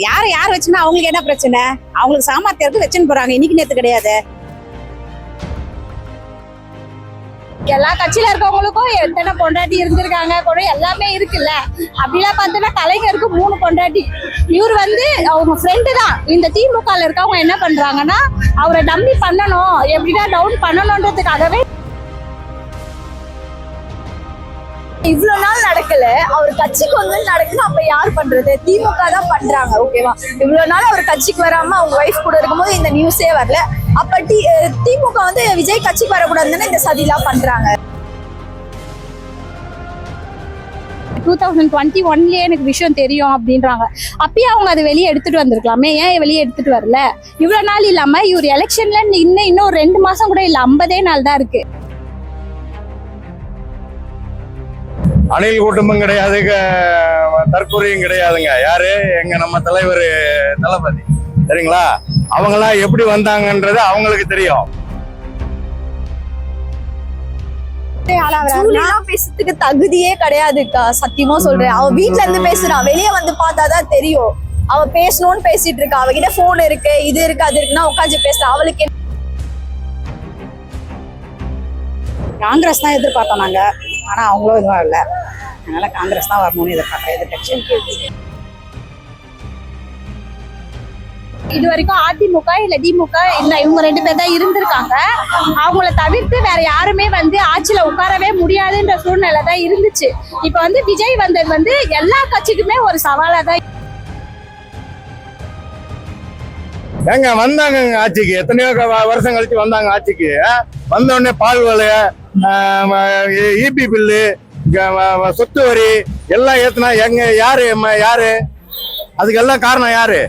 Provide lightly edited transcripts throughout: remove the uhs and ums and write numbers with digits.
யார் வச்சுன்னா அவங்களுக்கு என்ன பிரச்சனை? அவங்களுக்கு சாமர்த்தியம் வச்சுன்னு போறாங்க, இன்னைக்கு நேத்து கிடையாது. எல்லா கட்சியில இருக்கவங்களுக்கும் எத்தனை பொண்டாட்டி இருந்திருக்காங்க கூட எல்லாமே இருக்குல்ல. அப்படிலாம் பார்த்தோன்னா கலைஞருக்கு 3 பொண்டாட்டி. இவர் வந்து அவங்க ஃப்ரெண்டு தான். இந்த திமுக இருக்கவங்க என்ன பண்றாங்கன்னா அவரை டம்மி பண்ணணும், எப்படின்னா டவுன் பண்ணணும்ன்றதுக்காகவே இவ்வளவு நாள் நடக்கல. அவர் கட்சிக்கு வந்து நடக்குது, அப்ப யார் பண்றது? திமுக தான் பண்றாங்க. ஓகேவா? இவ்வளவு நாள் அவர் கட்சிக்கு வராம அவங்க ஒய்ஃப் கூட இருக்கும்போது இந்த நியூஸே வரல. அப்ப திமுக வந்து விஜய் கட்சிக்கு வரக்கூடாதுன்னு இந்த சதிலாம் பண்றாங்க. 2021லயே எனக்கு விஷயம் தெரியும் அப்படின்றாங்க. அப்பயே அவங்க அதை வெளியே எடுத்துட்டு வந்திருக்கலாமே, ஏன் வெளியே எடுத்துட்டு வரல? இவ்வளவு நாள் இல்லாம இவர் எலெக்ஷன்ல இன்னும் 2 மாசம் கூட இல்ல, 50 நாள் தான் இருக்கு. அணில் கூட்டமும் கிடையாது, தற்கொலையும் கிடையாதுங்க. யாரு? நம்ம தலைவர் தளபதி. சரிங்களா? அவங்களாம் எப்படி வந்தாங்கன்றது அவங்களுக்கு தெரியும். பேசுறதுக்கு தகுதியே கிடையாதுக்கா, சத்தியமா சொல்றேன். அவ வீட்டுல இருந்து பேசுறான், வெளியே வந்து பார்த்தாதான் தெரியும். அவ பேசணும்னு பேசிட்டு இருக்கா. அவகிட்ட போன் இருக்கு, இது இருக்கு, அது இருக்குன்னா உட்காந்து பேசுறா. அவளுக்கு காங்கிரஸ் தான் எதிர்பார்த்தோம் நாங்க, ஆனா அவங்களும் இதுவா இல்லை. அதனால காங்கிரஸ் தான் வரணும்னு எதிர்பார்க்கிறேன். எதிர்கட்சி இது வரைக்கும் அதிமுக இல்ல திமுக இல்ல இவங்க 2 பேர் தான் இருந்திருக்காங்க. அவங்கள தவிர்த்து வேற யாருமே வந்து ஆட்சியில உட்காரவே முடியாதுன்ற சூழ்நிலை தான் இருந்துச்சு. இப்ப வந்து விஜய் வந்தது வந்து எல்லா கட்சிக்குமே ஒரு சவாலா தான். ஏங்க வந்தாங்க ஆட்சிக்கு, எத்தனையோ வருஷம் கழிச்சு வந்தாங்க ஆட்சிக்கு. வந்த உடனே பால் விலை, இபி பில்லு, சொத்து வரி எல்லாம் ஏத்துனா எங்க யாரு? அதுக்கெல்லாம் காரணம் யாரு?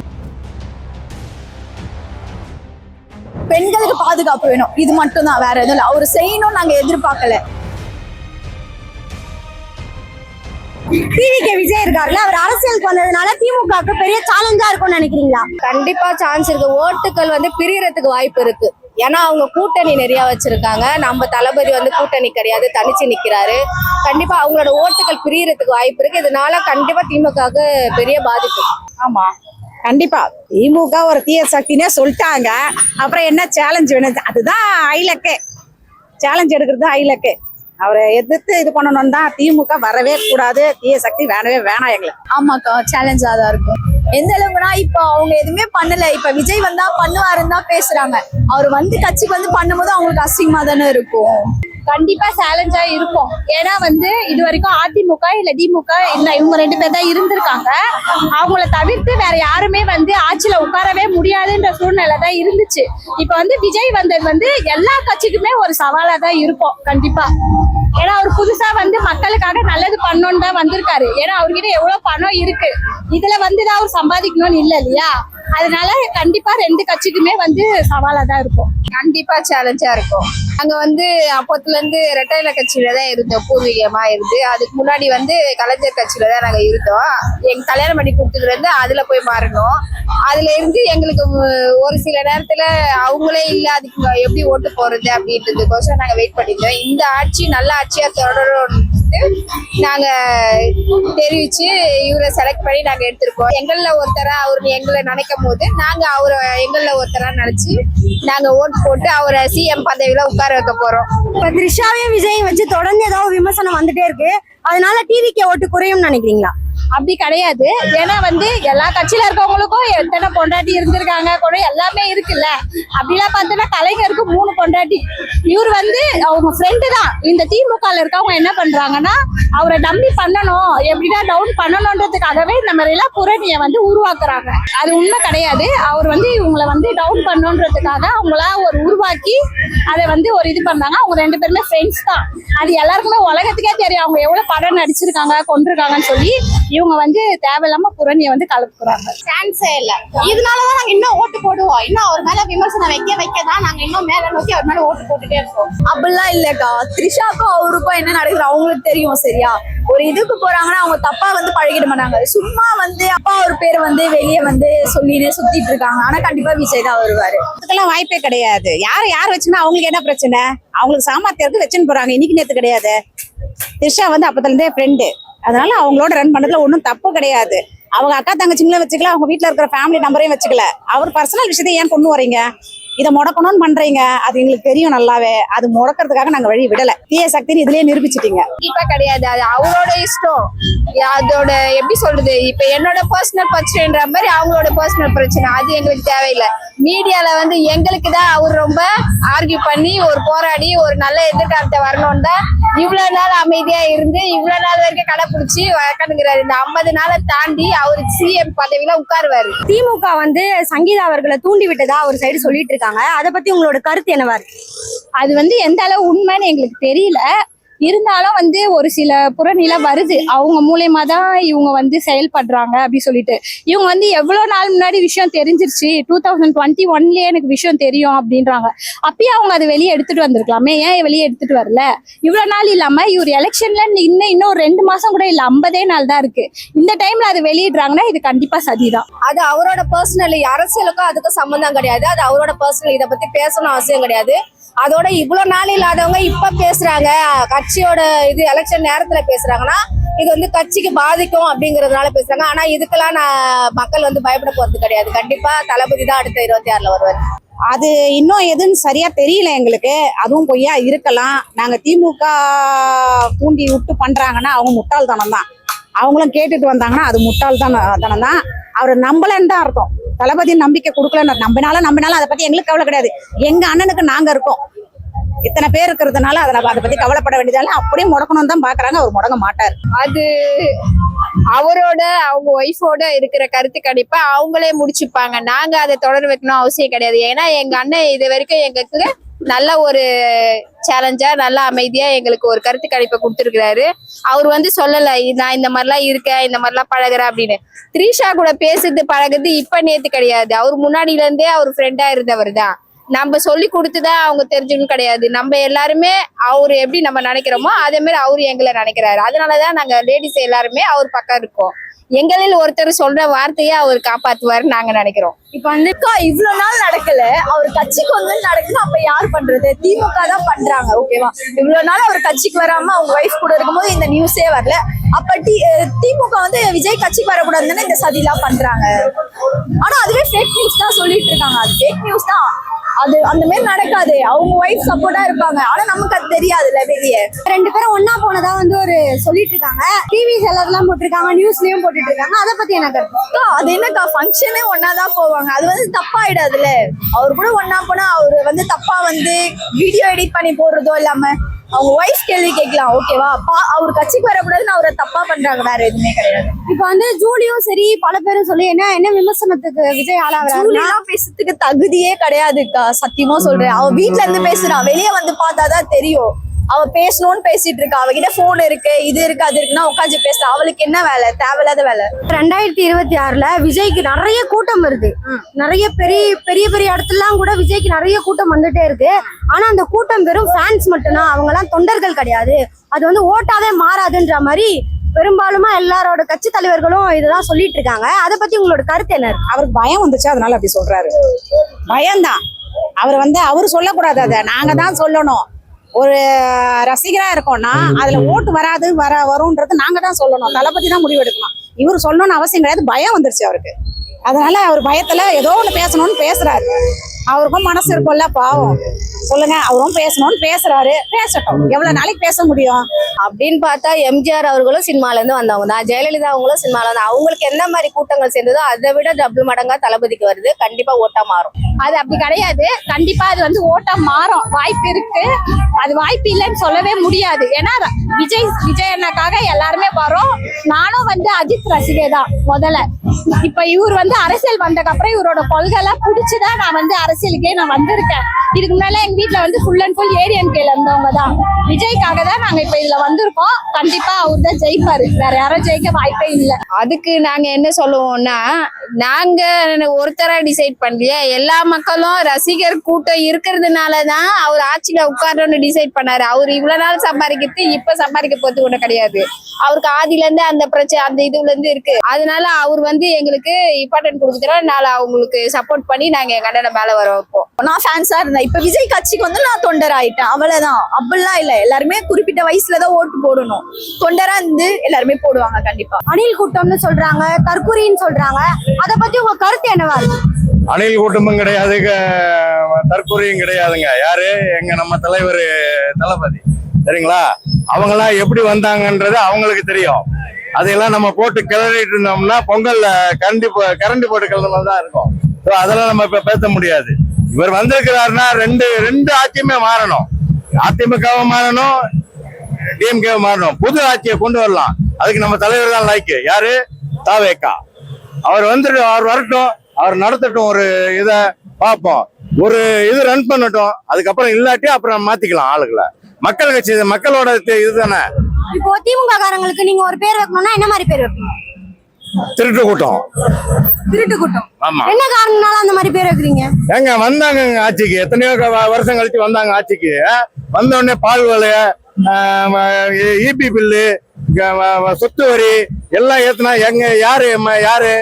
பெண்களுக்கு பாதுகாப்பு வேணும், இது மட்டும் தான், வேற எதுவும் இல்லை. அவரு செய்யணும் நாங்க எதிர்பார்க்கல. டிவிகே விஜய் இருக்காருல்ல, அவர் அரசியலுக்கு வந்ததுனால திமுகவுக்கு பெரிய சேலஞ்சா இருக்கும்னு நினைக்கிறீங்களா? கண்டிப்பா சான்ஸ் இருக்கு. ஓட்டுகள் வந்து பிரியறதுக்கு வாய்ப்பு இருக்கு. ஏன்னா அவங்க கூட்டணி நிறைய வச்சிருக்காங்க. நம்ம தளபதி வந்து கூட்டணி கிடையாது, தனிச்சு நிக்கிறாரு. கண்டிப்பா அவங்களோட ஓட்டுகள் பிரியறதுக்கு வாய்ப்பு இருக்கு. இதனால கண்டிப்பா திமுகவுக்கு பெரிய பாதிப்பு. ஆமா, கண்டிப்பா திமுக ஒரு தீய சக்தினே சொல்லிட்டாங்க. அப்புறம் என்ன சேலஞ்ச் வேணும்? அதுதான் ஐலக்கே, சேலஞ்ச் எடுக்கிறது ஐலக்கே. அவரை எதிர்த்து இது பண்ணணும் தான். திமுக வரவே கூடாது, தீய சக்தி வேணவே வேணாம் எங்களுக்கு. ஆமாக்கா, சேலஞ்சா தான் இருக்கும். எந்த அளவுக்குன்னா இப்ப அவங்க எதுவுமே பண்ணல. இப்ப விஜய் வந்தா பண்ணுவாருன்னு தான் பேசுறாங்க. அவர் வந்து கட்சிக்கு வந்து பண்ணும்போது அவங்களுக்கு அசிங்கமா தானே இருக்கும். கண்டிப்பா சேலஞ்சா இருக்கும். ஏன்னா வந்து இது வரைக்கும் அதிமுக இல்ல திமுக இல்ல இவங்க 2 பேர் தான் இருந்திருக்காங்க. அவங்கள தவிர்த்து வேற யாருமே வந்து ஆட்சியில உட்காரவே முடியாதுன்ற சூழ்நிலை தான் இருந்துச்சு. இப்ப வந்து விஜய் வந்தது வந்து எல்லா கட்சிக்குமே ஒரு சவாலா தான் இருக்கும் கண்டிப்பா. ஏன்னா அவர் புதுசா வந்து மக்களுக்காக நல்லது பண்ணணும்னு தான் வந்திருக்காரு. ஏன்னா அவர்கிட்ட எவ்வளவு பணம் இருக்கு, இதுல வந்துதான் அவர் சம்பாதிக்கணும்னு இல்ல இல்லையா? அதனால கண்டிப்பா 2 கட்சிக்குமே வந்து சவாலா தான் இருக்கும். கண்டிப்பா சேலஞ்சா இருக்கும். நாங்க வந்து அப்போத்துல இருந்து ரெட்டையில கட்சியில தான் இருந்தோம், பூர்வீகமா இருந்து. அதுக்கு முன்னாடி வந்து கலைஞர் கட்சியில தான் நாங்க இருந்தோம். எங்க கல்யாணம் பண்ணி கொடுத்ததுல இருந்து அதுல போய் மாறணும். அதுல இருந்து எங்களுக்கு ஒரு சில நேரத்துல அவங்களே இல்ல, அதுக்கு எப்படி ஓட்டு போறது அப்படின்றதுக்கோசரம் நாங்க வெயிட் பண்ணிருந்தோம். இந்த ஆட்சி நல்ல ஆட்சியா தொடரும் நாங்க தெரிவிச்சு இவரை செலக்ட் பண்ணி நாங்க எடுத்திருக்கோம். எங்கள்ல ஒருத்தரா அவரு எங்களை நினைக்கும் போது நாங்க அவரை எங்கள்ல ஒருத்தரா நினைச்சு நாங்க ஓட்டு போட்டு அவரை சிஎம் பதவியில உட்கார வைக்க போறோம். இப்ப த்ரிஷாவையும் விஜயும் வச்சு தொடர்ந்து ஏதாவது விமர்சனம் வந்துட்டே இருக்கு, அதனால டிவிகே ஓட்டு குறையும் நினைக்கிறீங்களா? அப்படி கிடையாது. ஏன்னா வந்து எல்லா கட்சியில இருக்கவங்களுக்கும் எத்தனை பொண்டாட்டி இருந்திருக்காங்க கூட எல்லாமே இருக்குல்ல. அப்படிலாம் பார்த்தோன்னா கலைஞருக்கு 3 பொண்டாட்டி. இவர் வந்து அவங்க ஃப்ரெண்டு தான். இந்த திமுக இருக்கவங்க என்ன பண்றாங்கன்னா அவரை டம்மி பண்ணணும், எப்படின்னா டவுன் பண்ணணும்ன்றதுக்காகவே இந்த மாதிரி எல்லாம் புரணியை வந்து உருவாக்குறாங்க. அது உண்மை கிடையாது. அவர் வந்து இவங்களை வந்து டவுன் பண்ணணுன்றதுக்காக அவங்களா ஒரு உருவாக்கி அதை வந்து ஒரு இது பண்றாங்க. அவங்க 2 பேருமே ஃப்ரெண்ட்ஸ் தான். அது எல்லாருக்குமே உலகத்துக்கே தெரியும் அவங்க எவ்வளவு படம் நடிச்சிருக்காங்க, கொண்டிருக்காங்கன்னு சொல்லி. இவங்க வந்து தேவையில்லாம புரணியை வந்து கலப்புறாங்க. சான்ஸே இல்ல. இதனாலதான் நாங்க இன்னும் ஓட்டு போடுவோம். இன்னும் அவர் மேல விமர்சனம் வைக்கதான் நாங்க இன்னும் மேல நோக்கி அவர் மேல ஓட்டு போட்டுட்டே இருக்கோம். அப்படிலாம் இல்லக்கா. த்ரிஷாக்கும் அவருக்கும் என்ன நடக்குது அவங்களுக்கு தெரியும். சரியா? ஒரு இதுக்கு போறாங்கன்னா அவங்க தப்பா வந்து பழகிட மாட்டாங்க. சும்மா வந்து அப்பா ஒரு பேர் வந்து வெளியே வந்து சொல்லிட்டு சுத்திட்டு இருக்காங்க. ஆனா கண்டிப்பா விஜய் தான் வருவாரு. அதுக்கெல்லாம் வாய்ப்பே கிடையாது. யார் வச்சுன்னா அவங்களுக்கு என்ன பிரச்சனை? அவங்களுக்கு சாமர்த்தியம் வச்சுன்னு போறாங்க, இன்னைக்கு நேத்து கிடையாது. த்ரிஷா வந்து அப்பத்துல இருந்தே ஃப்ரெண்டு. அதனால அவங்களோட ரன் பண்ணதுல ஒன்றும் தப்பு கிடையாது. அவங்க அக்கா தங்கச்சிங்களும் வச்சுக்கல, அவங்க வீட்டுல இருக்கிற ஃபேமிலி நம்பரையும் வச்சுக்கல. அவர் பர்சனல் விஷயத்தை ஏன் கொண்டு வரீங்க? இதை முடக்கணும்னு பண்றீங்க, அது எங்களுக்கு தெரியும் நல்லாவே. அது முடக்கிறதுக்காக நாங்க வழி விடல. தீய சக்தின்னு இதுலயே நிரூபிச்சிட்டீங்க. கண்டிப்பா கிடையாது, அது அவரோட இஷ்டம். அதோட எப்படி சொல்றது, இப்ப என்னோட பர்சனல் பிரச்சனைன்ற மாதிரி அவங்களோட பர்சனல் பிரச்சனை, அது எங்களுக்கு தேவையில்லை. மீடியால வந்து எங்களுக்கு தான் அவர் ரொம்ப ஆர்கியூ பண்ணி ஒரு போராடி ஒரு நல்ல எதிர்காலத்தை வரணும்னு தான் இவ்வளவு நாள் அமைதியா இருந்து இவ்வளவு நாள் வரைக்கும் கடைபிடிச்சு வளர்க்கணுங்கிறாரு. இந்த 50 நாளை தாண்டி அவர் சிஎம் பதவியில உட்காருவாரு. திமுக வந்து சங்கீதா அவர்களை தூண்டி விட்டதா ஒரு சைடு சொல்லிட்டு இருக்காங்க. அதை பத்தி உங்களோட கருத்து என்னவா இருக்கு? அது வந்து எந்த அளவு உண்மைன்னு எங்களுக்கு தெரியல. இருந்தாலும் வந்து ஒரு சில புறநிலை வருது, அவங்க மூலியமா தான் இவங்க வந்து செயல்படுறாங்க அப்படி சொல்லிட்டு. இவங்க வந்து எவ்வளவு நாள் முன்னாடி விஷயம் தெரிஞ்சிருச்சு, 2021லயே எனக்கு விஷயம் தெரியும் அப்படின்றாங்க. அப்பயே அவங்க அதை வெளியே எடுத்துட்டு வந்திருக்கலாமே, ஏன் வெளியே எடுத்துட்டு வரல? இவ்வளவு நாள் இல்லாம இவர் எலெக்ஷன்ல இன்னும் 2 மாசம் கூட இல்ல, 50 நாள் தான் இருக்கு. இந்த டைம்ல அது வெளியிடுறாங்கன்னா இது கண்டிப்பா சதிதான். அது அவரோட பர்சனல், அரசியலுக்கும் அதுக்கும் சம்பந்தம் கிடையாது. அது அவரோட பர்சனல், இதை பத்தி பேசணும் அவசியம் கிடையாது. அதோட இவ்வளவு நாள் இல்லாதவங்க இப்ப பேசுறாங்க, கட்சியோட இது எலெக்ஷன் நேரத்துல பேசுறாங்கன்னா இது வந்து கட்சிக்கு பாதிக்கும் அப்படிங்கறதுனால பேசுறாங்க. ஆனா இதுக்கெல்லாம் மக்கள் வந்து பயப்பட போறது கிடையாது. கண்டிப்பா தளபதி தான் அடுத்த 26ல வருவார். அது இன்னும் எதுன்னு சரியா தெரியல எங்களுக்கு. அதுவும் பொய்யா இருக்கலாம். நாங்க திமுக தூண்டி விட்டு பண்றாங்கன்னா அவங்க முட்டாள்தனம் தான். அவங்களும் கேட்டுட்டு வந்தாங்கன்னா அது முட்டாள்தனம் தான். அவரை நம்பலன்னு தான் அர்த்தம். தளபதி நம்பிக்கை கொடுக்கலன்னு, நம்பினாலும் அதை பத்தி எங்களுக்கு கவலை கிடையாது. எங்க அண்ணனுக்கு நாங்க இருக்கோம். இத்தனை பேர் இருக்கிறதுனால அதை பத்தி கவலைப்பட வேண்டியதால அப்படியே முடக்கணும் தான் பாக்குறாங்க. அவர் முடங்க மாட்டாரு. அது அவரோட அவங்க ஒய்ஃபோட இருக்கிற கருத்து கணிப்பா அவங்களே முடிச்சுப்பாங்க. நாங்க அதை தொடர வைக்கணும் அவசியம் கிடையாது. ஏன்னா எங்க அண்ணன் இது வரைக்கும் எங்களுக்கு நல்ல ஒரு சேலஞ்சா நல்ல அமைதியா எங்களுக்கு ஒரு கருத்து கணிப்பை கொடுத்துருக்கிறாரு. அவர் வந்து சொல்லல நான் இந்த மாதிரிலாம் இருக்கேன், இந்த மாதிரிலாம் பழகுறேன் அப்படின்னு. த்ரிஷா கூட பேசுறது பழகுறது இப்ப நேத்து கிடையாது. அவர் முன்னாடில இருந்தே அவர் ஃப்ரெண்டா இருந்தவர் தான். நம்ம சொல்லி கொடுத்துதான் அவங்க தெரிஞ்சுக்கணும் கிடையாது. நம்ம எல்லாருமே அவரு எப்படி நம்ம நினைக்கிறோமோ அதே மாதிரி அவரு எங்களை நினைக்கிறாரு. அதனாலதான் நாங்க லேடிஸ் எல்லாருமே அவர் பக்கம் இருக்கோம். எங்களில் ஒருத்தர் சொல்ற வார்த்தையை அவர் காப்பாத்துவாருன்னு நாங்க நினைக்கிறோம். இப்ப வந்து இவ்வளவு நாள் நடக்கல, அவர் கட்சிக்கு வந்து நடக்குது, அப்ப யார் பண்றது? திமுக தான் பண்றாங்க. ஓகேவா, இவ்வளவு நாள் அவர் கட்சிக்கு வராம அவங்க ஒய்ஃப் கூட இருக்கும்போது இந்த நியூஸே வரல. அப்ப திமுக வந்து விஜய் கட்சிக்கு வரக்கூடாதுன்னு இந்த சதிலாம் பண்றாங்க. ஆனா அதுவே ஃபேக் நியூஸ் தான் சொல்லிட்டு இருக்காங்க. அது ஃபேக் நியூஸ் தான். அது அந்த மாதிரி நடக்காது. அவங்க ஒய்ஃப் சப்போர்ட்டா இருப்பாங்க. ஆனா நமக்கு அது தெரியாதுல்ல. வெளியே 2 பேரும் ஒன்னா போனதா வந்து ஒரு சொல்லிட்டு இருக்காங்க. டிவி எல்லாம் போட்டிருக்காங்க, நியூஸ்லயும் போட்டுட்டு இருக்காங்க. அதை பத்தி என்ன கருத்து? அது என்னக்கா, ஃபங்க்ஷனே ஒன்னாதான் போவாங்க. அது வந்து தப்பாயிடாதுல்ல. அவரு கூட ஒன்னா போனா அவரு வந்து தப்பா வந்து வீடியோ எடிட் பண்ணி போடுறதோ இல்லாம அவங்க ஒய்ஃப் கேள்வி கேட்கலாம். ஓகேவா, அவர் கட்சிக்கு வரக்கூடாதுன்னு அவரை தப்பா பண்றாங்க, வேற எதுவுமே கிடையாது. இப்ப வந்து ஜூலியும் சரி பல பேரும் சொல்லி என்ன விமர்சனத்துக்கு விஜய் ஆளாகிறார். பேசுறதுக்கு தகுதியே கிடையாதுக்கா, சத்தியமா சொல்றேன். அவ வீட்டுல இருந்து பேசுறான், வெளியே வந்து பார்த்தாதான் தெரியும். அவ பேசணும்னு பேசிட்டு இருக்கா. அவகிட்ட போன் இருக்கு, இது இருக்கு, அது இருக்குன்னா உட்காந்து பேசுறா. அவளுக்கு என்ன வேலை? தேவையில்லாத வேலை. 2026ல விஜய்க்கு நிறைய கூட்டம் வருது. நிறைய பெரிய இடத்துலாம் கூட விஜய்க்கு நிறைய கூட்டம் வந்துட்டே இருக்கு. ஆனா அந்த கூட்டம் வெறும் ஃபேன்ஸ் மட்டும்தான், அவங்க எல்லாம் தொண்டர்கள் கிடையாது. அது வந்து ஓட்டாவே மாறாதுன்ற மாதிரி பெரும்பாலுமா எல்லாரோட கட்சி தலைவர்களும் இதுதான் சொல்லிட்டு இருக்காங்க. அதை பத்தி உங்களோட கருத்து என்ன? அவருக்கு பயம் வந்துச்சு, அதனால அப்படி சொல்றாரு. பயம்தான். அவர் வந்து அவரு சொல்லக்கூடாது, அதை நாங்க தான் சொல்லணும். ஒரு ரசிகரா இருக்கோம்னா அதுல ஓட்டு வராது வரும்ன்றது நாங்க தான் சொல்லணும். தளபதி தான் முடிவு எடுக்கணும். இவரு சொல்லணும்னு அவசியம் கிடையாது. பயம் வந்துருச்சு அவருக்கு. அதனால அவர் பயத்துல ஏதோ ஒண்ணு பேசணும்னு பேசுறாரு. அவருக்கும் மனசு இருக்கும்ல, பாவம். சொல்லுங்க, அவரும் பேசணும்னு பேசுறாரு, பேசட்டும். எவ்வளவு நாளைக்கு பேச முடியும்? அப்படின்னு பார்த்தா எம்ஜிஆர் அவர்களும் சினிமால இருந்து வந்தவங்க தான், ஜெயலலிதா அவங்களும் சினிமால தான். அவங்களுக்கு என்ன மாதிரி கூட்டங்கள் சேர்ந்ததோ அதை விட டபுள் மடங்கா தளபதிக்கு வருது. கண்டிப்பா ஓட்டா மாறும். அது அப்படி கிடையாது. கண்டிப்பா அது வந்து ஓட்டா மாறும், வாய்ப்பு இருக்கு. அது வாய்ப்பு இல்லைன்னு சொல்லவே முடியாது. ஏன்னா விஜய் அண்ணாக்காக எல்லாருமே வரோம். நானும் வந்து அஜித் ரசிகை தான் முதல்ல. இப்ப இவர் வந்து அரசியல் வந்ததுக்கு அப்புறம் இவரோட கொள்கை எல்லாம் பிடிச்சுதான் நான் வந்து அரசியலுக்கே நான் வந்திருக்கேன். இதுக்கு முன்னால எங்க வீட்டுல வந்து ஃபுல் அண்ட் ஃபுல் ஏடிஎம்கேல இருந்தவங்க தான். விஜய்க்காக தான் நாங்க இப்ப இதுல வந்திருக்கோம். கண்டிப்பா அவர் தான் ஜெயிப்பாரு, வேற யாரும் ஜெயிக்க வாய்ப்பே இல்லை. அதுக்கு நாங்க என்ன சொல்லுவோம்னா, நாங்க ஒருத்தரா டிசைட் பண்ணலையே, எல்லா மக்களும் ரசிகர் கூட்டம் இருக்கிறதுனாலதான் அவர் ஆட்சியில உட்காரணும்னு டிசைட் பண்ணாரு. அவர் இவ்வளவு நாள் சம்பாதிக்கிறது இப்ப சம்பாதிக்க போறது கூட கிடையாது. அவருக்கு ஆதில இருந்து அந்த பிரச்சனை அந்த இதுல இருந்து இருக்கு. அதனால அவர் வந்து எங்களுக்கு இம்பார்ட்டன்ட் கொடுக்குறோம். அவங்களுக்கு சப்போர்ட் பண்ணி நாங்க எங்க அண்ணனை மேல வர வைப்போம். நான் ஃபேன்ஸா இருந்தேன். இப்ப விஜய் கட்சிக்கு வந்து நான் தொண்டராயிட்டேன் அவ்வளவுதான். அப்படிலாம் இல்ல, எல்லாருமே குறிப்பிட்ட வயசுலதான் ஓட்டு போடணும். தொண்டரா இருந்து எல்லாருமே போடுவாங்க கண்டிப்பா. அணில் கூட்டம்னு சொல்றாங்க, தற்கொலைன்னு சொல்றாங்க. அத பத்தி உங்க கருத்து என்னவா இருக்கு? அணில் கூட்டமும் கிடையாது, தற்கொலையும் கிடையாதுங்க. யாரு? எங்க நம்ம தலைவர் தளபதி, சரிங்களா? அவங்களாம் எப்படி வந்தாங்கன்றது அவங்களுக்கு தெரியும். அதையெல்லாம் நம்ம போட்டு கிளறிட்டு இருந்தோம்னா பொங்கல்ல கரண்டி போட்டு கிளம்ப தான் இருக்கும். அதெல்லாம் நம்ம இப்ப பேச முடியாது. இவர் வந்திருக்கிறாருன்னா ரெண்டு ஆட்சியுமே மாறணும். அதிமுகவும் மாறணும், டிஎம்கேவும் மாறணும். புது ஆட்சியை கொண்டு வரலாம். அதுக்கு நம்ம தலைவர் தான் லாய்க்கு. யாரு? தாவேக்கா. அவர் வரட்டும், அவர் நடத்தட்டும், ஒரு இதை பார்ப்போம். ஒரு இது ரன் பண்ணட்டும். அதுக்கப்புறம் இல்லாட்டி அப்புறம் மாத்திக்கலாம் ஆளுகளை. மக்கள் கட்சி மக்களோட இதுதானே. இப்போ திமுக காரங்களுக்கு நீங்க ஒரு பேர் வைக்கணும்னா என்ன மாதிரி பேர் வைப்பீங்க? திருட்டு கூட்டம். திருட்டு கூட்டம். ஆமா. என்ன காரணம்னால அந்த மாதிரி பேர் வைக்கிறீங்க? ஏங்க வந்தாங்க ஆட்சிக்கு, எத்தனையோ வருஷம் கழிச்சு வந்தாங்க ஆட்சிக்கு. வந்த உடனே பால் விலைய, இபி பில்லு, சொத்து வரி எல்லாம் ஏத்துனா யாரு?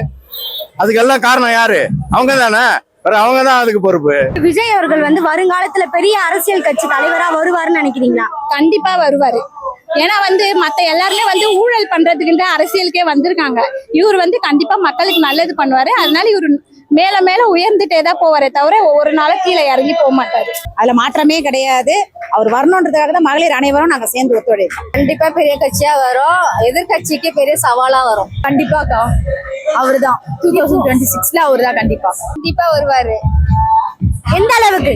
அதுக்கெல்லாம் காரணம் யாரு? அவங்க தானே. அவங்க தான் அதுக்கு பொறுப்பு. விஜய் அவர்கள் வந்து வருங்காலத்துல பெரிய அரசியல் கட்சி தலைவரா வருவாருன்னு நினைக்கிறீங்களா? கண்டிப்பா வருவாரு. ஏன்னா வந்து மத்த எல்லாருமே வந்து ஊழல் பண்றதுக்குன்ற அரசியலுக்கே வந்திருக்காங்க. இவர் வந்து கண்டிப்பா மக்களுக்கு நல்லது பண்ணுவாரு. அதனால இவர் மேல மேல உயர்ந்துட்டே தான் போவாரே தவிர ஒவ்வொரு நாளும் கீழே இறங்கி போக மாட்டாரு. அதுல மாற்றமே கிடையாது. அவர் வரணுன்றதுக்காக தான் மகளிர் அனைவரும் நாங்க சேர்ந்து ஒத்துழைப்போம். கண்டிப்பா பெரிய கட்சியா வரும், எதிர்கட்சிக்கு பெரிய சவாலா வரும். கண்டிப்பாக்கா அவருதான் 2026ல அவருதான் கண்டிப்பா வருவாரு. எந்த அளவுக்கு?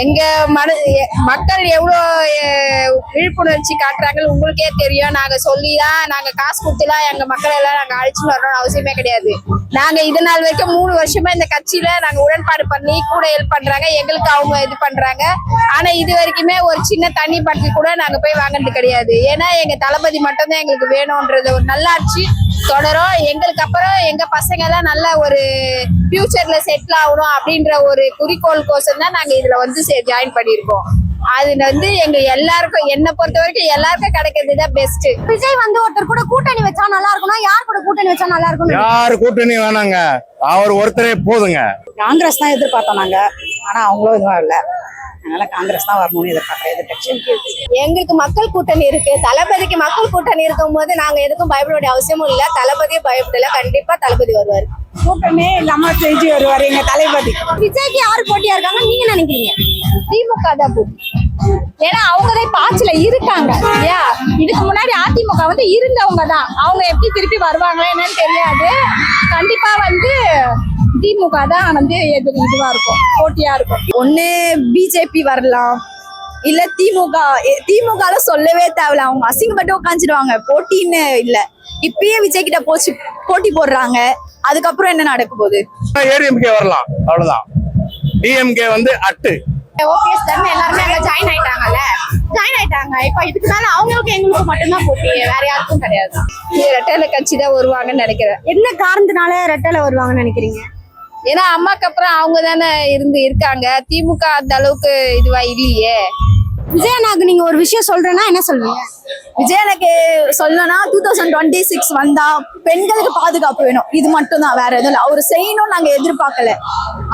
எங்க மக்கள் எவ்வளவு விழிப்புணர்ச்சி காட்டுறாங்கன்னு உங்களுக்கே தெரியும். நாங்க சொல்லிதான், நாங்க காசு கொடுத்துலாம் எங்க மக்கள் எல்லாம் நாங்க அழைச்சிட்டு வரணும்னு அவசியமே கிடையாது. நாங்க இது நாள் வரைக்கும் 3 வருஷமா இந்த கட்சியில நாங்க உடன்பாடு பண்ணி கூட ஹெல்ப் பண்றாங்க, எங்களுக்கு அவங்க இது பண்றாங்க. ஆனா இது வரைக்குமே ஒரு சின்ன தண்ணி பாட்டில் கூட நாங்க போய் வாங்கினது கிடையாது. ஏன்னா எங்க தளபதி மட்டும்தான் எங்களுக்கு வேணும்ன்றது ஒரு நல்லாட்சி தொடரும். எங்களுக்கு அப்புறம் எங்க பசங்க எல்லாம் நல்ல ஒரு ஃபியூச்சர்ல செட்டில் ஆகணும் அப்படின்ற ஒரு குறிக்கோள் கோசம் தான் நாங்க இதுல வந்து ஜாயின் பண்ணிருக்கோம். அது வந்து எங்க எல்லாருக்கும், என்ன பொறுத்த வரைக்கும் எல்லாருக்கும் கிடைக்கிறது தான் பெஸ்ட். விஜய் வந்து ஒருத்தர் கூட கூட்டணி வச்சா நல்லா இருக்கும்னா யார் கூட கூட்டணி வச்சா நல்லா இருக்கும்? யாரு கூட்டணி வேணாங்க, அவர் ஒருத்தரே போதுங்க. காங்கிரஸ் தான் எதிர்பார்த்தோம் நாங்க, ஆனா அவங்களும் இதுவா இல்ல. அதனால காங்கிரஸ் தான் வரணும்னு எதிர்பார்க்கிறேன் எதிர்கட்சி. எங்களுக்கு மக்கள் கூட்டணி இருக்கு, தளபதிக்கு மக்கள் கூட்டணி இருக்கும் போது நாங்க எதுக்கும் பயப்பட வேண்டிய அவசியமும் இல்ல. தளபதியும் பயப்படல, கண்டிப்பா தளபதி வருவாரு. கூட்டமே இல்லாம செஞ்சு வருவாரு எங்க தளபதி. விஜய்க்கு யாரு போட்டியா இருக்காங்க நீங்க நினைக்கிறீங்க? திமுக தான் போட்டி. ஏன்னா அவங்கதான் பாய்ச்சல இருக்காங்க இல்லையா? இதுக்கு முன்னாடி அதிமுக வந்து இருந்தவங்க தான். அவங்க எப்படி திருப்பி வருவாங்களா என்னன்னு தெரியாது. கண்டிப்பா வந்து திமுக தான் வந்து இதுவா இருக்கும், போட்டியா இருக்கும். ஒண்ணு பிஜேபி வரலாம், இல்ல திமுக சொல்லவே தேவையில்ல. அவங்க அசிங்கப்பட்டு உட்காந்துடுவாங்க. போட்டின்னு இல்ல, இப்பயே விஜய் கிட்ட போட்டி போடுறாங்க. அதுக்கப்புறம் என்ன நடக்க போகுது? ஏடிஎம்கே வரலாம், அவ்வளவுதான். டிஎம்கே வந்து அட்டு. ஓபிஎஸ் தானே எல்லாருமே அங்க ஜாயின் ஆயிட்டாங்கல்ல, இப்ப இதுக்கு மேல அவங்களுக்கு எங்களுக்கு மட்டும்தான் போட்டி, வேற யாருக்கும் கிடையாது. ரெட்டையில கட்சி தான் வருவாங்கன்னு நினைக்கிறேன். என்ன காரணத்தினால ரெட்டையில வருவாங்கன்னு நினைக்கிறீங்க? ஏன்னா அம்மாக்கு அப்புறம் அவங்க தானே இருக்காங்க. திமுக அந்த அளவுக்கு இதுவா இல்லையே. விஜயண்ணாக்கு நீங்க ஒரு விஷயம் சொல்றேன்னா என்ன சொல்வீங்க? விஜயனுக்கு சொல்லணும்னா 2026 வந்தா பெண்களுக்கு பாதுகாப்பு வேணும். இது மட்டும் தான், வேற எதுவும் இல்லை. அவரு செய்யணும்னு நாங்க எதிர்பார்க்கல.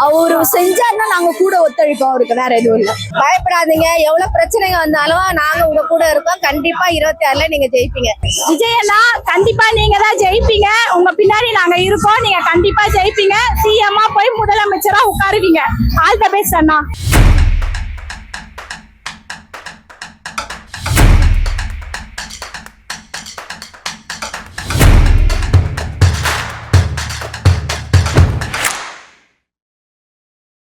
அவரு செஞ்சாருன்னா நாங்க கூட ஒத்துழைப்போம். அவருக்கு வேற எதுவும் இல்லை. பயப்படாதீங்க, எவ்வளவு பிரச்சனைங்க வந்தாலும் நாங்க உங்க கூட இருக்கோம். கண்டிப்பா 26ல நீங்க ஜெயிப்பீங்க. விஜயண்ணா கண்டிப்பா நீங்க தான் ஜெயிப்பீங்க. உங்க பின்னாடி நாங்க இருக்கோம். நீங்க கண்டிப்பா ஜெயிப்பீங்க. சிஎம்மா போய் முதலமைச்சரா உட்காருவீங்க. All the best Anna.